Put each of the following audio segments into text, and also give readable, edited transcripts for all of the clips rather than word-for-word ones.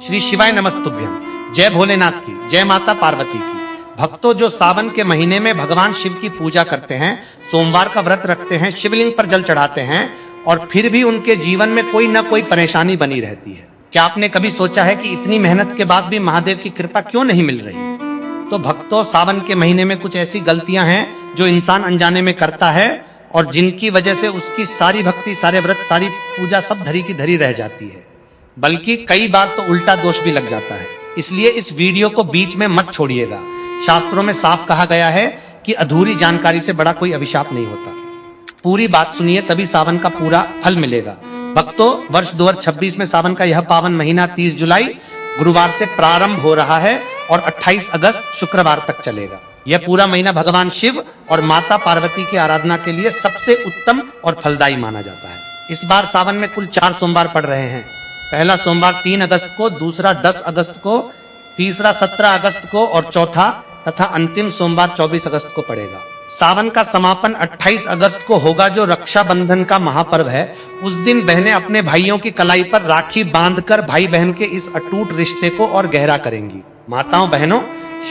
श्री शिवाय नमस्तुभ्यम। जय भोलेनाथ की, जय माता पार्वती की। भक्तों, जो सावन के महीने में भगवान शिव की पूजा करते हैं, सोमवार का व्रत रखते हैं, शिवलिंग पर जल चढ़ाते हैं और फिर भी उनके जीवन में कोई ना कोई परेशानी बनी रहती है। क्या आपने कभी सोचा है कि इतनी मेहनत के बाद भी महादेव की कृपा क्यों नहीं मिल रही? तो भक्तों, सावन के महीने में कुछ ऐसी गलतियां हैं जो इंसान अनजाने में करता है और जिनकी वजह से उसकी सारी भक्ति, सारे व्रत, सारी पूजा सब धरी की धरी रह जाती है। बल्कि कई बार तो उल्टा दोष भी लग जाता है। इसलिए इस वीडियो को बीच में मत छोड़िएगा। शास्त्रों में साफ कहा गया है कि अधूरी जानकारी से बड़ा कोई अभिशाप नहीं होता। पूरी बात सुनिए, तभी सावन का पूरा फल मिलेगा। भक्तों, वर्ष 2026 में सावन का यह पावन महीना 30 जुलाई गुरुवार से प्रारंभ हो रहा है और 28 अगस्त शुक्रवार तक चलेगा। यह पूरा महीना भगवान शिव और माता पार्वती की आराधना के लिए सबसे उत्तम और फलदायी माना जाता है। इस बार सावन में कुल 4 सोमवार पड़ रहे हैं। पहला सोमवार 3 अगस्त को, दूसरा 10 अगस्त को, तीसरा 17 अगस्त को और चौथा तथा अंतिम सोमवार 24 अगस्त को पड़ेगा। सावन का समापन 28 अगस्त को होगा, जो रक्षाबंधन का महापर्व है। उस दिन बहनें अपने भाइयों की कलाई पर राखी बांधकर भाई बहन के इस अटूट रिश्ते को और गहरा करेंगी। माताओं बहनों,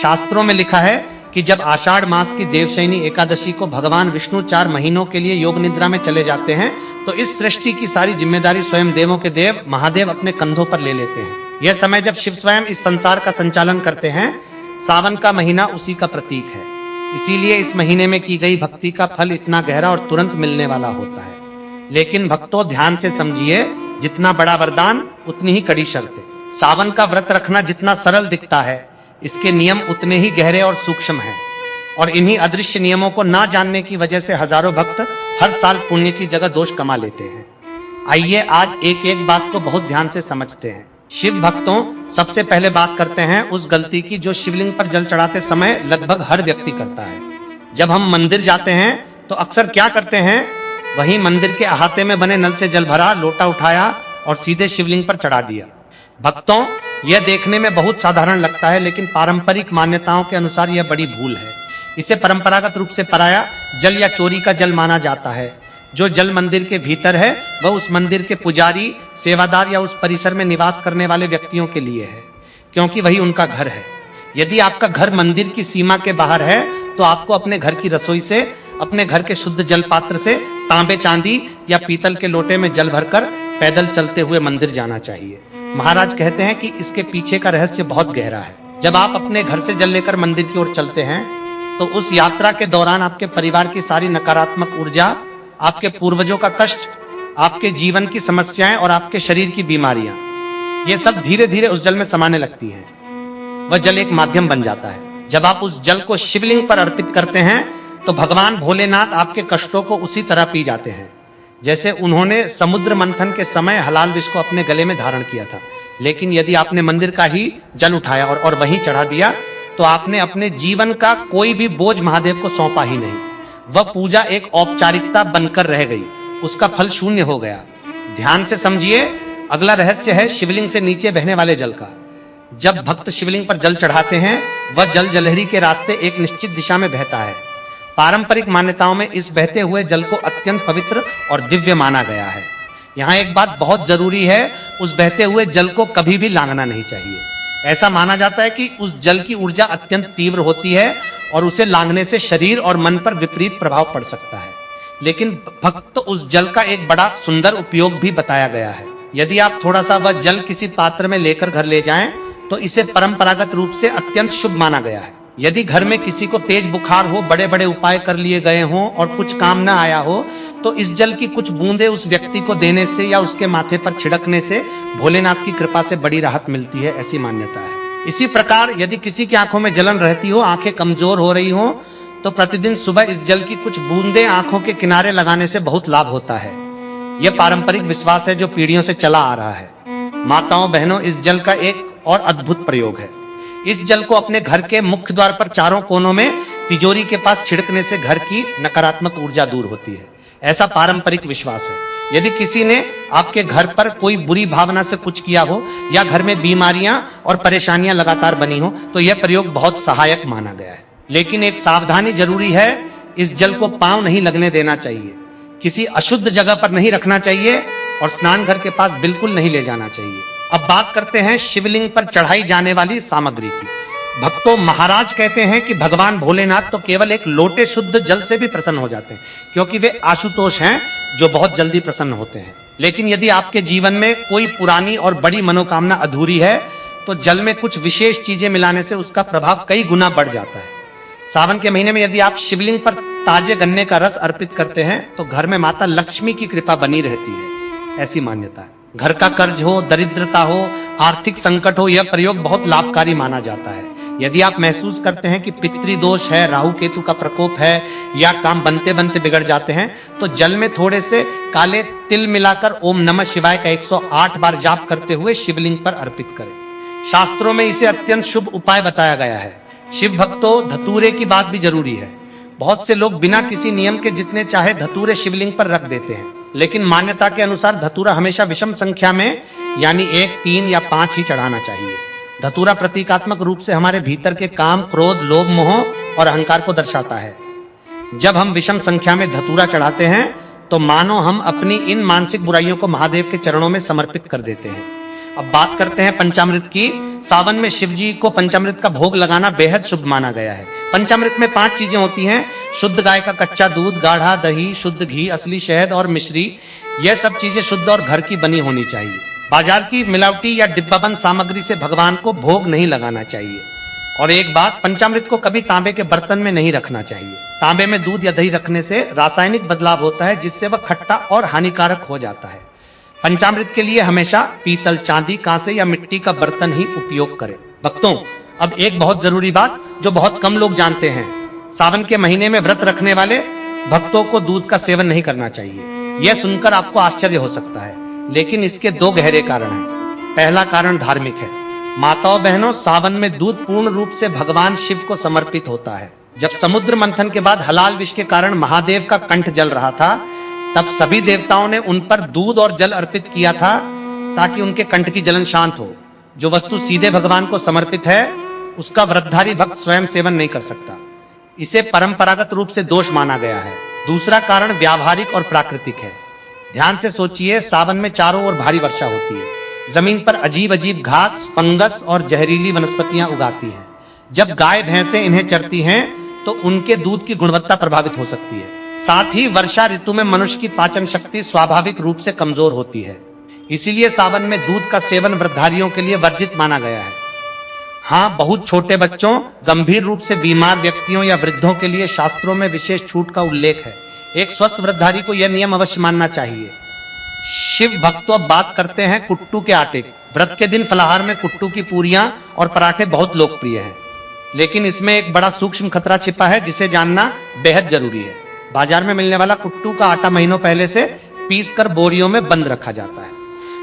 शास्त्रों में लिखा है कि जब आषाढ़ मास की देवशयनी एकादशी को भगवान विष्णु 4 महीनों के लिए योग निद्रा में चले जाते हैं, तो इस सृष्टि की सारी जिम्मेदारी स्वयं देवों के देव महादेव अपने कंधों पर ले लेते हैं। यह समय जब शिव स्वयं इस संसार का संचालन करते हैं, सावन का महीना उसी का प्रतीक है। इसीलिए इस महीने में की गई भक्ति का फल इतना गहरा और तुरंत मिलने वाला होता है। लेकिन भक्तों, ध्यान से समझिए, जितना बड़ा वरदान उतनी ही कड़ी शर्तें। सावन का व्रत रखना जितना सरल दिखता है, इसके नियम उतने ही गहरे और सूक्ष्म हैं। और इन्हीं अदृश्य नियमों को ना जानने की वजह से हजारों भक्त हर साल पुण्य की जगह दोष कमा लेते हैं। आइए आज एक एक बात को बहुत ध्यान से समझते हैं। शिव भक्तों, सबसे पहले बात करते हैं उस गलती की जो शिवलिंग पर जल चढ़ाते समय लगभग हर व्यक्ति करता है। जब हम मंदिर जाते हैं तो अक्सर क्या करते हैं, वहीं मंदिर के अहाते में बने नल से जल भरा, लोटा उठाया और सीधे शिवलिंग पर चढ़ा दिया। भक्तों, यह देखने में बहुत साधारण लगता है, लेकिन पारंपरिक मान्यताओं के अनुसार यह बड़ी भूल है। इसे परंपरागत रूप से पराया जल या चोरी का जल माना जाता है। जो जल मंदिर के भीतर है वह उस मंदिर के पुजारी, सेवादार या उस परिसर में निवास करने वाले व्यक्तियों के लिए है, क्योंकि वही उनका घर है। यदि आपका घर मंदिर की सीमा के बाहर है तो आपको अपने घर की रसोई से, अपने घर के शुद्ध जल पात्र से तांबे, चांदी या पीतल के लोटे में जल भरकर पैदल चलते हुए मंदिर जाना चाहिए। महाराज कहते हैं कि इसके पीछे का रहस्य बहुत गहरा है। जब आप अपने घर से जल लेकर मंदिर की ओर चलते हैं तो उस यात्रा के दौरान आपके परिवार की सारी नकारात्मक ऊर्जा, आपके पूर्वजों का कष्ट, आपके जीवन की समस्याएं और आपके शरीर की बीमारियां, ये सब धीरे धीरे उस जल में समाने लगती हैं। वह जल एक माध्यम बन जाता है। जब आप उस जल को शिवलिंग पर अर्पित करते हैं तो भगवान भोलेनाथ आपके कष्टों को उसी तरह पी जाते हैं जैसे उन्होंने समुद्र मंथन के समय हलाल विष को अपने गले में धारण किया था। लेकिन यदि आपने मंदिर का ही जल उठाया और वहीं चढ़ा दिया तो आपने अपने जीवन का कोई भी बोझ महादेव को सौंपा ही नहीं। वह पूजा एक औपचारिकता बनकर रह गई, उसका फल शून्य हो गया। ध्यान से समझिए, अगला रहस्य है शिवलिंग से नीचे बहने वाले जल का। जब भक्त शिवलिंग पर जल चढ़ाते हैं, वह जल जलहरी के रास्ते एक निश्चित दिशा में बहता है। पारंपरिक मान्यताओं में इस बहते हुए जल को अत्यंत पवित्र और दिव्य माना गया है। यहाँ एक बात बहुत जरूरी है, उस बहते हुए जल को कभी भी लांघना नहीं चाहिए। ऐसा माना जाता है कि उस जल की ऊर्जा अत्यंत तीव्र होती है और उसे लांघने से शरीर और मन पर विपरीत प्रभाव पड़ सकता है। लेकिन भक्त उस जल का एक बड़ा सुंदर उपयोग भी बताया गया है। यदि आप थोड़ा सा वह जल किसी पात्र में लेकर घर ले जाएं तो इसे परंपरागत रूप से अत्यंत शुभ माना गया है। यदि घर में किसी को तेज बुखार हो, बड़े बड़े उपाय कर लिए गए हों और कुछ काम न आया हो, तो इस जल की कुछ बूंदें उस व्यक्ति को देने से या उसके माथे पर छिड़कने से भोलेनाथ की कृपा से बड़ी राहत मिलती है, ऐसी मान्यता है। इसी प्रकार यदि किसी की आंखों में जलन रहती हो, आंखें कमजोर हो रही हो, तो प्रतिदिन सुबह इस जल की कुछ बूंदें आंखों के किनारे लगाने से बहुत लाभ होता है। यह पारंपरिक विश्वास है जो पीढ़ियों से चला आ रहा है। माताओं बहनों, इस जल का एक और अद्भुत प्रयोग है। इस जल को अपने घर के मुख्य द्वार पर चारों कोनों में तिजोरी के पास छिड़कने से घर की नकारात्मक ऊर्जा दूर होती है, ऐसा पारंपरिक विश्वास है। यदि किसी ने आपके घर पर कोई बुरी भावना से कुछ किया हो या घर में बीमारियां और परेशानियां लगातार बनी हो, तो यह प्रयोग बहुत सहायक माना गया है। लेकिन एक सावधानी जरूरी है, इस जल को पांव नहीं लगने देना चाहिए, किसी अशुद्ध जगह पर नहीं रखना चाहिए और स्नान घर के पास बिल्कुल नहीं ले जाना चाहिए। अब बात करते हैं शिवलिंग पर चढ़ाई जाने वाली सामग्री की। भक्तों, महाराज कहते हैं कि भगवान भोलेनाथ तो केवल एक लोटे शुद्ध जल से भी प्रसन्न हो जाते हैं, क्योंकि वे आशुतोष हैं जो बहुत जल्दी प्रसन्न होते हैं। लेकिन यदि आपके जीवन में कोई पुरानी और बड़ी मनोकामना अधूरी है, तो जल में कुछ विशेष चीजें मिलाने से उसका प्रभाव कई गुना बढ़ जाता है। सावन के महीने में यदि आप शिवलिंग पर ताजे गन्ने का रस अर्पित करते हैं, तो घर में माता लक्ष्मी की कृपा बनी रहती है, ऐसी मान्यता है। घर का कर्ज हो, दरिद्रता हो, आर्थिक संकट हो, यह प्रयोग बहुत लाभकारी माना जाता है। यदि आप महसूस करते हैं कि पितृदोष है, राहु केतु का प्रकोप है, या काम बनते बनते बिगड़ जाते हैं, तो जल में थोड़े से काले तिल मिलाकर ओम नमः शिवाय का 108 बार जाप करते हुए शिवलिंग पर अर्पित करें। शास्त्रों में इसे अत्यंत शुभ उपाय बताया गया है। शिव भक्तों, धतूरे की बात भी जरूरी है। बहुत से लोग बिना किसी नियम के जितने चाहे धतूरे शिवलिंग पर रख देते हैं, लेकिन मान्यता के अनुसार धतूरा हमेशा विषम संख्या में, यानी 1, 3 या 5 ही चढ़ाना चाहिए। धतूरा प्रतीकात्मक रूप से हमारे भीतर के काम, क्रोध, लोभ, मोह और अहंकार को दर्शाता है। जब हम विषम संख्या में धतूरा चढ़ाते हैं, तो मानो हम अपनी इन मानसिक बुराइयों को महादेव के चरणों में समर्पित कर देते हैं। अब बात करते हैं पंचामृत की। सावन में शिव जी को पंचामृत का भोग लगाना बेहद शुभ माना गया है। पंचामृत में 5 चीजें होती हैं: शुद्ध गाय का कच्चा दूध, गाढ़ा दही, शुद्ध घी, असली शहद और मिश्री। यह सब चीजें शुद्ध और घर की बनी होनी चाहिए। बाजार की मिलावटी या डिब्बाबंद सामग्री से भगवान को भोग नहीं लगाना चाहिए। और एक बात, पंचामृत को कभी तांबे के बर्तन में नहीं रखना चाहिए। तांबे में दूध या दही रखने से रासायनिक बदलाव होता है, जिससे वह खट्टा और हानिकारक हो जाता है। पंचामृत के लिए हमेशा पीतल, चांदी, कांसे या मिट्टी का बर्तन ही उपयोग करें। भक्तों, अब एक बहुत जरूरी बात जो बहुत कम लोग जानते हैं। सावन के महीने में व्रत रखने वाले भक्तों को दूध का सेवन नहीं करना चाहिए। यह सुनकर आपको आश्चर्य हो सकता है, लेकिन इसके 2 गहरे कारण हैं। पहला कारण धार्मिक है। माताओं बहनों, सावन में दूध पूर्ण रूप से भगवान शिव को समर्पित होता है। जब समुद्र मंथन के बाद हलाल विष के कारण महादेव का कंठ जल रहा था, तब सभी देवताओं ने उन पर दूध और जल अर्पित किया था, ताकि उनके कंठ की जलन शांत हो। जो वस्तु सीधे भगवान को समर्पित है, उसका व्रतधारी भक्त स्वयं सेवन नहीं कर सकता। इसे परंपरागत रूप से दोष माना गया है। दूसरा कारण व्यावहारिक और प्राकृतिक है। ध्यान से सोचिए, सावन में चारों ओर भारी वर्षा होती है। जमीन पर अजीब अजीब घास, फंगस और जहरीली वनस्पतियां उगाती हैं। जब गाय भैंसें इन्हें चरती हैं, तो उनके दूध की गुणवत्ता प्रभावित हो सकती है। साथ ही वर्षा ऋतु में मनुष्य की पाचन शक्ति स्वाभाविक रूप से कमजोर होती है। इसीलिए सावन में दूध का सेवन व्रतधारियों के लिए वर्जित माना गया है। हाँ, बहुत छोटे बच्चों, गंभीर रूप से बीमार व्यक्तियों या वृद्धों के लिए शास्त्रों में विशेष छूट का उल्लेख है। एक स्वस्थ व्रतधारी को यह नियम अवश्य मानना चाहिए। शिव भक्तों, अब बात करते हैं कुट्टू के आटे की। व्रत के दिन फलाहार में कुट्टू की पूरियां और पराठे बहुत लोकप्रिय हैं, लेकिन इसमें एक बड़ा सूक्ष्म खतरा छिपा है, जिसे जानना बेहद जरूरी है। बाजार में मिलने वाला कुट्टू का आटा महीनों पहले से पीसकर बोरियों में बंद रखा जाता है।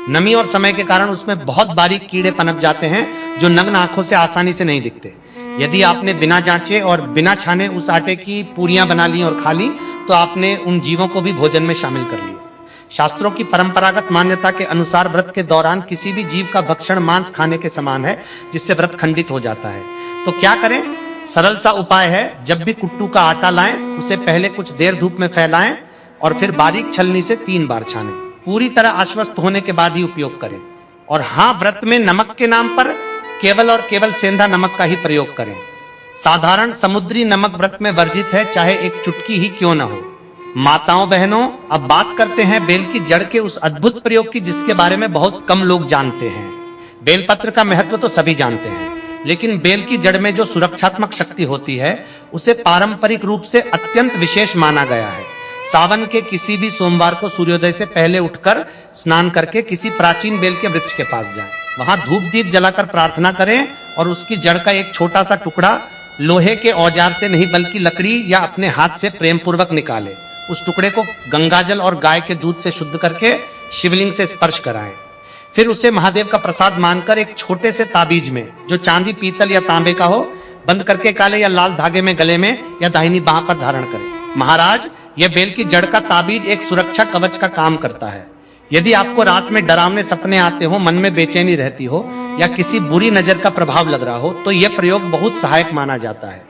नमी और समय के कारण उसमें बहुत बारीक कीड़े पनप जाते हैं, जो नग्न आंखों से आसानी से नहीं दिखते। यदि आपने बिना जांचे और बिना छाने उस आटे की पूरियां बना ली और खा ली, तो आपने उन जीवों को भी भोजन में शामिल कर लिया। शास्त्रों की परंपरागत मान्यता के अनुसार व्रत के दौरान किसी भी जीव का भक्षण मांस खाने के समान है, जिससे व्रत खंडित हो जाता है। तो क्या करें? सरल सा उपाय है, जब भी कुट्टू का आटा लाएं, उसे पहले कुछ देर धूप में फैलाएं और फिर बारीक छलनी से 3 बार छानें। पूरी तरह आश्वस्त होने के बाद ही उपयोग करें। और हाँ, व्रत में नमक के नाम पर केवल और केवल सेंधा नमक का ही प्रयोग करें। साधारण समुद्री नमक व्रत में वर्जित है, चाहे एक चुटकी ही क्यों न हो। माताओं बहनों, अब बात करते हैं बेल की जड़ के उस अद्भुत प्रयोग की, जिसके बारे में बहुत कम लोग जानते हैं। बेलपत्र का महत्व तो सभी जानते हैं, लेकिन बेल की जड़ में जो सुरक्षात्मक शक्ति होती है, उसे पारंपरिक रूप से अत्यंत विशेष माना गया है। सावन के किसी भी सोमवार को सूर्योदय से पहले उठकर स्नान करके किसी प्राचीन बेल के वृक्ष के पास जाएं। वहां धूप दीप जलाकर प्रार्थना करें और उसकी जड़ का एक छोटा सा टुकड़ा लोहे के औजार से नहीं, बल्कि लकड़ी या अपने हाथ से प्रेम पूर्वक निकालें। उस टुकड़े को गंगाजल और गाय के दूध से शुद्ध करके शिवलिंग से स्पर्श कराएं। फिर उसे महादेव का प्रसाद मानकर एक छोटे से ताबीज में, जो चांदी, पीतल या तांबे का हो, बंद करके काले या लाल धागे में गले में या दाहिनी बांह पर धारण करें। महाराज, यह बेल की जड़ का ताबीज एक सुरक्षा कवच का काम करता है। यदि आपको रात में डरावने सपने आते हो, मन में बेचैनी रहती हो या किसी बुरी नजर का प्रभाव लग रहा हो, तो यह प्रयोग बहुत सहायक माना जाता है।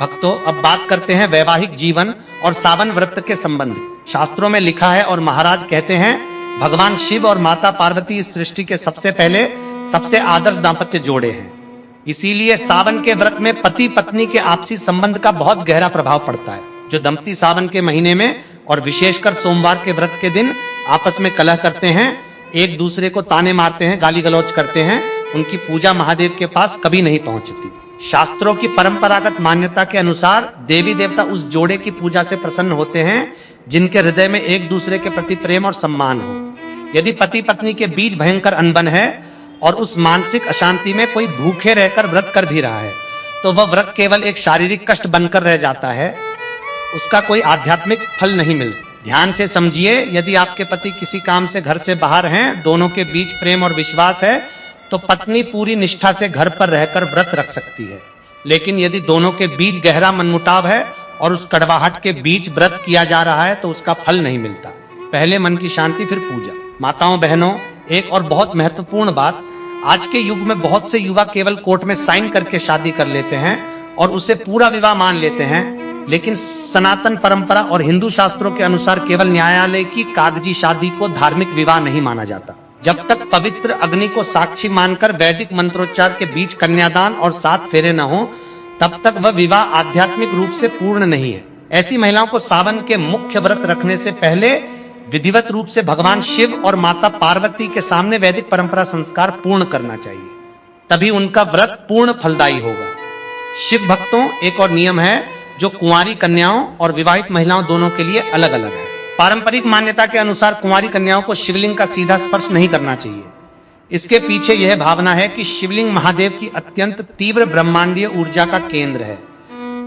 भक्तों, अब बात करते हैं वैवाहिक जीवन और सावन व्रत के संबंध। शास्त्रों में लिखा है और महाराज कहते हैं भगवान शिव और माता पार्वती इस सृष्टि के सबसे पहले सबसे आदर्श दाम्पत्य जोड़े हैं। इसीलिए सावन के व्रत में पति पत्नी के आपसी संबंध का बहुत गहरा प्रभाव पड़ता है। जो दंपति सावन के महीने में और विशेषकर सोमवार के व्रत के दिन आपस में कलह करते हैं, एक दूसरे को ताने मारते हैं, गाली गलौज करते हैं, उनकी पूजा महादेव के पास कभी नहीं पहुंचती। शास्त्रों की परंपरागत मान्यता के अनुसार देवी देवता उस जोड़े की पूजा से प्रसन्न होते हैं जिनके हृदय में एक दूसरे के प्रति प्रेम और सम्मान हो। यदि पति पत्नी के बीच भयंकर अनबन है और उस मानसिक अशांति में कोई भूखे रहकर व्रत कर भी रहा है, तो वह व्रत केवल एक शारीरिक कष्ट बनकर रह जाता है, उसका कोई आध्यात्मिक फल नहीं मिलता। ध्यान से समझिए, यदि आपके पति किसी काम से घर से बाहर हैं, दोनों के बीच प्रेम और विश्वास है, तो पत्नी पूरी निष्ठा से घर पर रहकर व्रत रख सकती है। लेकिन यदि दोनों के बीच गहरा मनमुटाव है और उस कड़वाहट के बीच व्रत किया जा रहा है, तो उसका फल नहीं मिलता। पहले मन की शांति, फिर पूजा। माताओं बहनों, एक और बहुत महत्वपूर्ण बात, आज के युग में बहुत से युवा केवल कोर्ट में साइन करके शादी कर लेते हैं और उसे पूरा विवाह मान लेते हैं, लेकिन सनातन परंपरा और हिंदू शास्त्रों के अनुसार केवल न्यायालय की कागजी शादी को धार्मिक विवाह नहीं माना जाता। जब तक पवित्र अग्नि को साक्षी मानकर वैदिक मंत्रोच्चार के बीच कन्यादान और 7 फेरे न हो, तब तक वह विवाह आध्यात्मिक रूप से पूर्ण नहीं है। ऐसी महिलाओं को सावन के मुख्य व्रत रखने से पहले विधिवत रूप से भगवान शिव और माता पार्वती के सामने वैदिक परंपरा संस्कार पूर्ण करना चाहिए, तभी उनका व्रत पूर्ण फलदायी होगा। शिव भक्तों, एक और नियम है जो कुंवारी कन्याओं और विवाहित महिलाओं दोनों के लिए अलग अलग है। पारंपरिक मान्यता के अनुसार कुंवारी कन्याओं को शिवलिंग का सीधा स्पर्श नहीं करना चाहिए। इसके पीछे यह भावना है कि शिवलिंग महादेव की अत्यंत तीव्र ब्रह्मांडीय ऊर्जा का केंद्र है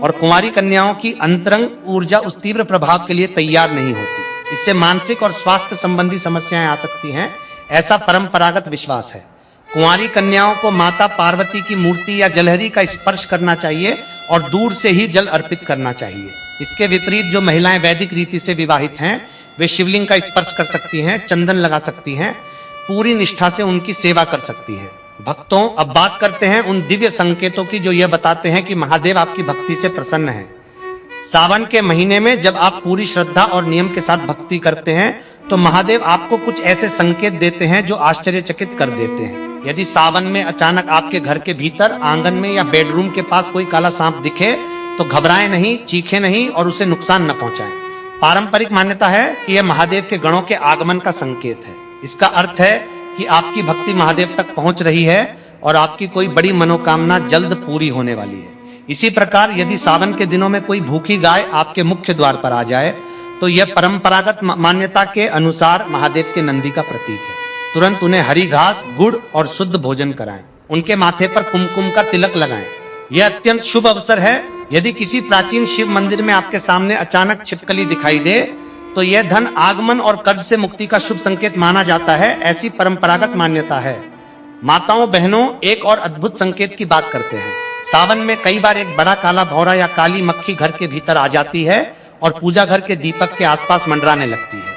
और कुंवारी कन्याओं की अंतरंग ऊर्जा उस तीव्र प्रभाव के लिए तैयार नहीं होती। इससे मानसिक और स्वास्थ्य संबंधी समस्याएं आ सकती हैं, ऐसा परंपरागत विश्वास है। कुंवारी कन्याओं को माता पार्वती की मूर्ति या जलहरी का स्पर्श करना चाहिए और दूर से ही जल अर्पित करना चाहिए। इसके विपरीत जो महिलाएं वैदिक रीति से विवाहित हैं, वे शिवलिंग का स्पर्श कर सकती हैं, चंदन लगा सकती हैं, पूरी निष्ठा से उनकी सेवा कर सकती हैं। भक्तों, अब बात करते हैं उन दिव्य संकेतों की जो यह बताते हैं कि महादेव आपकी भक्ति से प्रसन्न है। सावन के महीने में जब आप पूरी श्रद्धा और नियम के साथ भक्ति करते हैं, तो महादेव आपको कुछ ऐसे संकेत देते हैं जो आश्चर्यचकित कर देते हैं। यदि सावन में अचानक आपके घर के भीतर, आंगन में या बेडरूम के पास कोई काला सांप दिखे, तो घबराएं नहीं, चीखें नहीं और उसे नुकसान न पहुंचाएं। पारंपरिक मान्यता है कि यह महादेव के गणों के आगमन का संकेत है। इसका अर्थ है कि आपकी भक्ति महादेव तक पहुंच रही है और आपकी कोई बड़ी मनोकामना जल्द पूरी होने वाली है। इसी प्रकार यदि सावन के दिनों में कोई भूखी गाय आपके मुख्य द्वार पर आ जाए, तो यह परंपरागत मान्यता के अनुसार महादेव के नंदी का प्रतीक है। तुरंत उन्हें हरी घास, गुड़ और शुद्ध भोजन कराएं। उनके माथे पर कुमकुम का तिलक लगाएं। यह अत्यंत शुभ अवसर है। यदि किसी प्राचीन शिव मंदिर में आपके सामने अचानक छिपकली दिखाई दे, तो यह धन आगमन और कर्ज से मुक्ति का शुभ संकेत माना जाता है। ऐसी परंपरागत मान्यता है। माताओं बहनों, एक और अद्भुत संकेत की बात करते हैं। सावन में कई बार एक बड़ा काला भौरा या काली मक्खी घर के भीतर आ जाती है और पूजा घर के दीपक के आसपास मंडराने लगती है।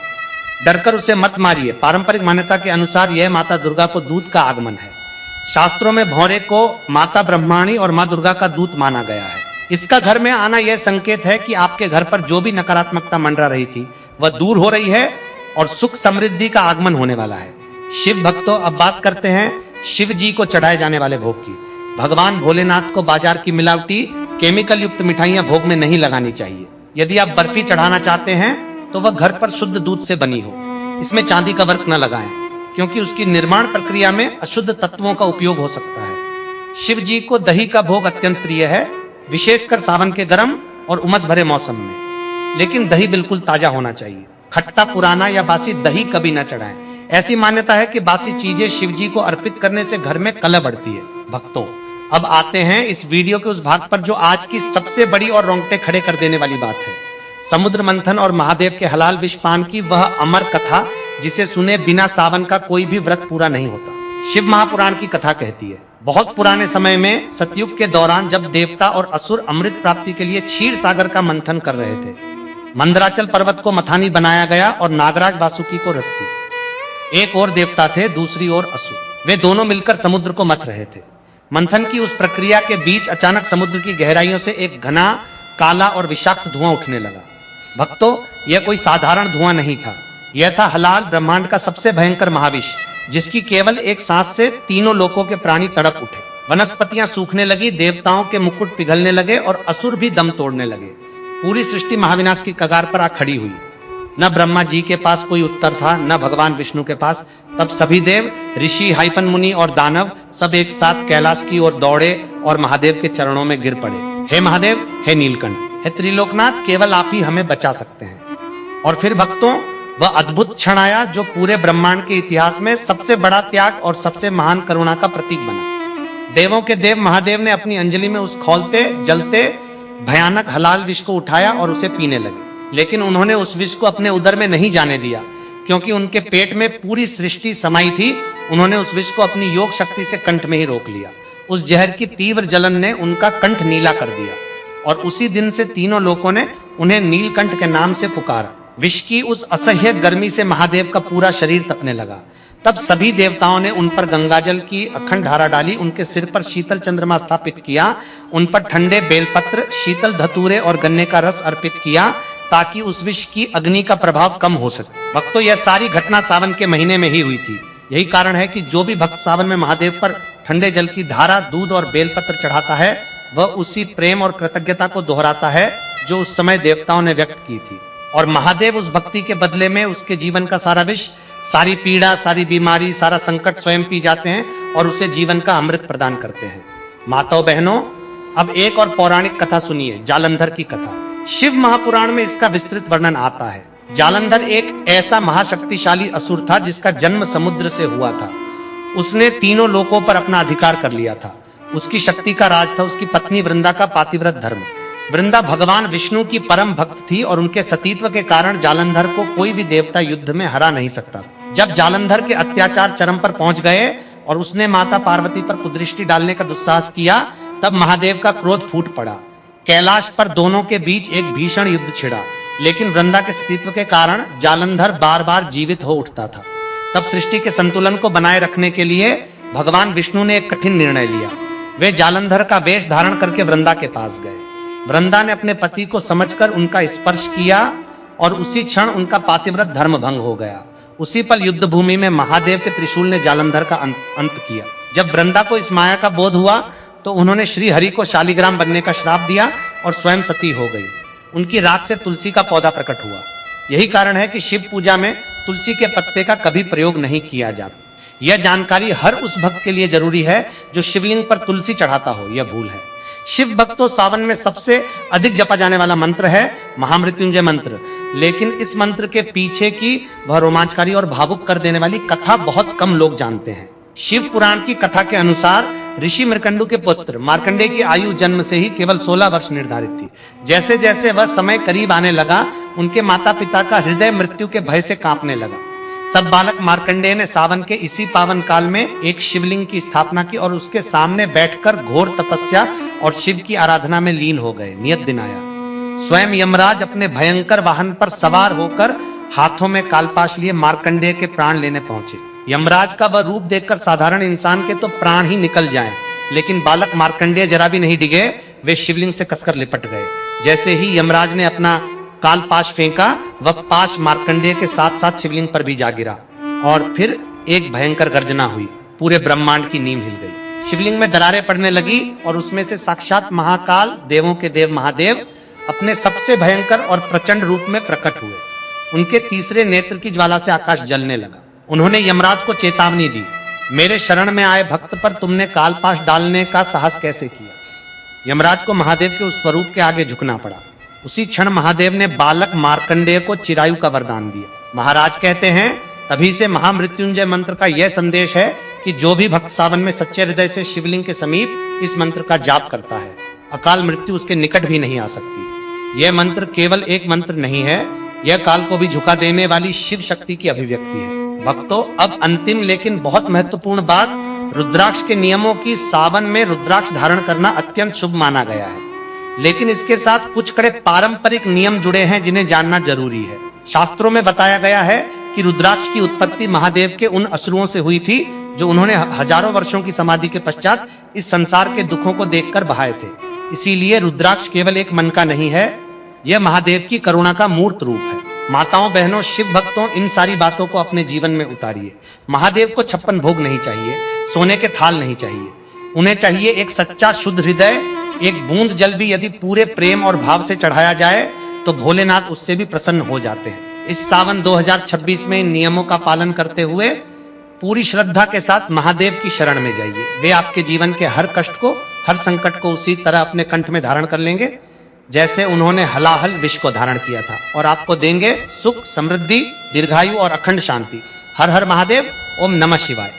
डरकर उसे मत मारिए। पारंपरिक मान्यता के अनुसार यह माता दुर्गा को दूत का आगमन है। शास्त्रों में भौरे को माता ब्रह्माणी और मां दुर्गा का दूत माना गया है। इसका घर में आना यह संकेत है कि आपके घर पर जो भी नकारात्मकता मंडरा रही थी, वह दूर हो रही है और सुख समृद्धि का आगमन होने वाला है। शिव भक्तों, अब बात करते हैं शिव जी को चढ़ाए जाने वाले भोग की। भगवान भोलेनाथ को बाजार की मिलावटी केमिकल युक्त मिठाइयां भोग में नहीं लगानी चाहिए। यदि आप बर्फी चढ़ाना चाहते हैं, तो वह घर पर शुद्ध दूध से बनी हो। इसमें चांदी का वर्क न लगाएं, क्योंकि उसकी निर्माण प्रक्रिया में अशुद्ध तत्वों का उपयोग हो सकता है। शिव जी को दही का भोग अत्यंत प्रिय है, विशेषकर सावन के गर्म और उमस भरे मौसम में। लेकिन दही बिल्कुल ताजा होना चाहिए। खट्टा, पुराना या बासी दही कभी न चढ़ाएं। ऐसी मान्यता है कि बासी चीजें शिव जी को अर्पित करने से घर में कलह बढ़ती है। भक्तों, अब आते हैं इस वीडियो के उस भाग पर जो आज की सबसे बड़ी और रोंगटे खड़े कर देने वाली बात है। समुद्र मंथन और महादेव के हलाल विष पान की वह अमर कथा, जिसे सुने बिना सावन का कोई भी व्रत पूरा नहीं होता। शिव महापुराण की कथा कहती है, बहुत पुराने समय में सतयुग के दौरान जब देवता और असुर अमृत प्राप्ति के लिए क्षीर सागर का मंथन कर रहे थे, मंदराचल पर्वत को मथानी बनाया गया और नागराज वासुकी को रस्सी। एक और देवता थे, दूसरी ओर असुर। वे दोनों मिलकर समुद्र को मथ रहे थे। मंथन की उस प्रक्रिया के बीच अचानक समुद्र की गहराइयों से एक घना, काला और विषाक्त धुआं उठने लगा। भक्तों, यह कोई साधारण धुआं नहीं था। यह था हलाल, ब्रह्मांड का सबसे भयंकर महाविष, जिसकी केवल एक सांस से तीनों लोकों के प्राणी तड़प उठे। वनस्पतियां सूखने लगी, देवताओं के मुकुट पिघलने लगे और असुर भी दम तोड़ने लगे। पूरी सृष्टि महाविनाश की कगार पर आ खड़ी हुई। न ब्रह्मा जी के पास कोई उत्तर था, न भगवान विष्णु के पास। तब सभी देव, ऋषि, हाइफन मुनि और दानव सब एक साथ कैलाश की ओर दौड़े और महादेव के चरणों में गिर पड़े। हे महादेव, हे नीलकंठ, हे त्रिलोकनाथ, केवल आप ही हमें बचा सकते हैं। और फिर भक्तों, वह अद्भुत क्षण आया जो पूरे ब्रह्मांड के इतिहास में सबसे बड़ा त्याग और सबसे महान करुणा का प्रतीक बना। देवों के देव महादेव ने अपनी अंजलि में उस खौलते जलते भयानक हलाल विष को उठाया और उसे पीने लगे। लेकिन उन्होंने उस विष को अपने उदर में नहीं जाने दिया, क्योंकि उनके पेट में पूरी सृष्टि समाई थी। उन्होंने उस विष को अपनी योग शक्ति से कंठ में ही रोक लिया। उस जहर की तीव्र जलन ने उनका कंठ नीला कर दिया और उसी दिन से तीनों लोगों ने उन्हें नीलकंठ के नाम से पुकारा। विष की उस असह्य गर्मी से महादेव का पूरा शरीर तपने लगा। तब सभी देवताओं ने उन पर गंगाजल की अखंड धारा डाली, उनके सिर पर शीतल चंद्रमा स्थापित किया, उन पर ठंडे बेलपत्र, शीतल धतूरे और गन्ने का रस अर्पित किया, ताकि उस विष की अग्नि का प्रभाव कम हो सके। भक्तों, यह सारी घटना सावन के महीने में ही हुई थी। यही कारण है कि जो भी भक्त सावन में महादेव पर ठंडे जल की धारा, दूध और बेलपत्र चढ़ाता है, वह उसी प्रेम और कृतज्ञता को दोहराता है जो उस समय देवताओं ने व्यक्त की थी। और महादेव उस भक्ति के बदले में उसके जीवन का सारा विष, सारी पीड़ा, सारी बीमारी, सारा संकट स्वयं पी जाते हैं और उसे जीवन का अमृत प्रदान करते हैं। माताओं बहनों, अब एक और पौराणिक कथा सुनिए, जालंधर की कथा। शिव महापुराण में इसका विस्तृत वर्णन आता है। जालंधर एक ऐसा महाशक्तिशाली असुर था जिसका जन्म समुद्र से हुआ था। उसने तीनों लोकों पर अपना अधिकार कर लिया था। उसकी शक्ति का राज था उसकी पत्नी वृंदा का पातिव्रत धर्म। वृंदा भगवान विष्णु की परम भक्त थी और उनके सतीत्व के कारण जालंधर को कोई भी देवता युद्ध में हरा नहीं सकता। जब जालंधर के अत्याचार चरम पर पहुंच गए और उसने माता पार्वती पर कुदृष्टि डालने का दुस्साहस किया, तब महादेव का क्रोध फूट पड़ा। कैलाश पर दोनों के बीच एक भीषण युद्ध छिड़ा, लेकिन वृंदा के सतीत्व के कारण जालंधर बार बार जीवित हो उठता था। तब सृष्टि के संतुलन को बनाए रखने के लिए भगवान विष्णु ने एक कठिन निर्णय लिया। वे जालंधर का वेश धारण करके वृंदा के पास गए। वृंदा ने अपने पति को समझकर उनका स्पर्श किया और उसी क्षण उनका पातिव्रत धर्म भंग हो गया। उसी पल युद्ध भूमि में महादेव के त्रिशूल ने जालंधर का अंत किया। जब वृंदा को इस माया का बोध हुआ तो उन्होंने श्री हरि को शालिग्राम बनने का श्राप दिया और स्वयं सती हो गई। उनकी राख से तुलसी का पौधा प्रकट हुआ। यही कारण है कि शिव पूजा में तुलसी के पत्ते का कभी प्रयोग नहीं किया जाता। यह जानकारी हर उस भक्त के लिए जरूरी है जो शिवलिंग पर तुलसी चढ़ाता हो, यह भूल है। शिव भक्तों, सावन में सबसे अधिक जपा जाने वाला मंत्र है महामृत्युंजय मंत्र। लेकिन इस मंत्र के पीछे की वह रोमांचकारी और भावुक कर देने वाली कथा बहुत कम लोग जानते हैं। शिव पुराण की कथा के अनुसार ऋषि मृकंडू के पुत्र मार्कंडेय की आयु जन्म से ही केवल 16 वर्ष निर्धारित थी। जैसे जैसे वह समय करीब आने लगा, उनके माता पिता का हृदय मृत्यु के भय से कांपने लगा। तब बालक मार्कंडेय ने सावन के इसी पावन काल में एक शिवलिंग की स्थापना की और उसके सामने बैठकर घोर तपस्या और शिव की आराधना में लीन हो गए। नियत दिन आया, स्वयं यमराज अपने भयंकर वाहन पर सवार होकर हाथों में कालपाश लिए मार्कंडेय के प्राण लेने पहुंचे। यमराज का वह रूप देखकर साधारण इंसान के तो प्राण ही निकल जाएं, लेकिन बालक मार्कंडेय जरा भी नहीं डिगे। वे शिवलिंग से कसकर लिपट गए। जैसे ही यमराज ने अपना कालपाश फेंका, वह पाश मार्कंडेय के साथ साथ शिवलिंग पर भी जा गिरा और फिर एक भयंकर गर्जना हुई। पूरे ब्रह्मांड की नींव हिल गई। शिवलिंग में दरारें पड़ने लगी और उसमें से साक्षात महाकाल, देवों के देव महादेव अपने सबसे भयंकर और प्रचंड रूप में प्रकट हुए। उनके तीसरे नेत्र की ज्वाला से आकाश जलने लगा। उन्होंने यमराज को चेतावनी दी, मेरे शरण में आए भक्त पर तुमने कालपाश डालने का साहस कैसे किया। यमराज को महादेव के उस स्वरूप के आगे झुकना पड़ा। उसी क्षण महादेव ने बालक मार्कंडेय को चिरायु का वरदान दिया। महाराज कहते हैं, तभी से महामृत्युंजय मंत्र का यह संदेश है कि जो भी भक्त सावन में सच्चे हृदय से शिवलिंग के समीप इस मंत्र का जाप करता है, अकाल मृत्यु उसके निकट भी नहीं आ सकती। यह मंत्र केवल एक मंत्र नहीं है, यह काल को भी झुका देने वाली शिव शक्ति की अभिव्यक्ति है। भक्तों, अब अंतिम लेकिन बहुत महत्वपूर्ण बात, रुद्राक्ष के नियमों की सावन में रुद्राक्ष धारण करना अत्यंत शुभ माना गया है। लेकिन इसके साथ कुछ कड़े पारंपरिक नियम जुड़े हैं जिन्हें जानना जरूरी है। शास्त्रों में बताया गया है कि रुद्राक्ष की उत्पत्ति महादेव के उन असुरों से हुई थी जो उन्होंने हजारों वर्षों की समाधि के पश्चात इस संसार के दुखों को देखकर बहाए थे। इसीलिए रुद्राक्ष केवल एक मन का नहीं है, यह महादेव की करुणा का मूर्त रूप है। माताओं बहनों, शिव भक्तों, इन सारी बातों को अपने जीवन में उतारिए। महादेव को 56 भोग नहीं चाहिए, सोने के थाल नहीं चाहिए, उन्हें चाहिए एक सच्चा शुद्ध हृदय। एक बूंद जल भी यदि पूरे प्रेम और भाव से चढ़ाया जाए तो भोलेनाथ उससे भी प्रसन्न हो जाते हैं। इस सावन 2026 में इन नियमों का पालन करते हुए पूरी श्रद्धा के साथ महादेव की शरण में जाइए। वे आपके जीवन के हर कष्ट को, हर संकट को उसी तरह अपने कंठ में धारण कर लेंगे जैसे उन्होंने हलाहल विष को धारण किया था, और आपको देंगे सुख, समृद्धि, दीर्घायु और अखंड शांति। हर हर महादेव। ओम नमः शिवाय।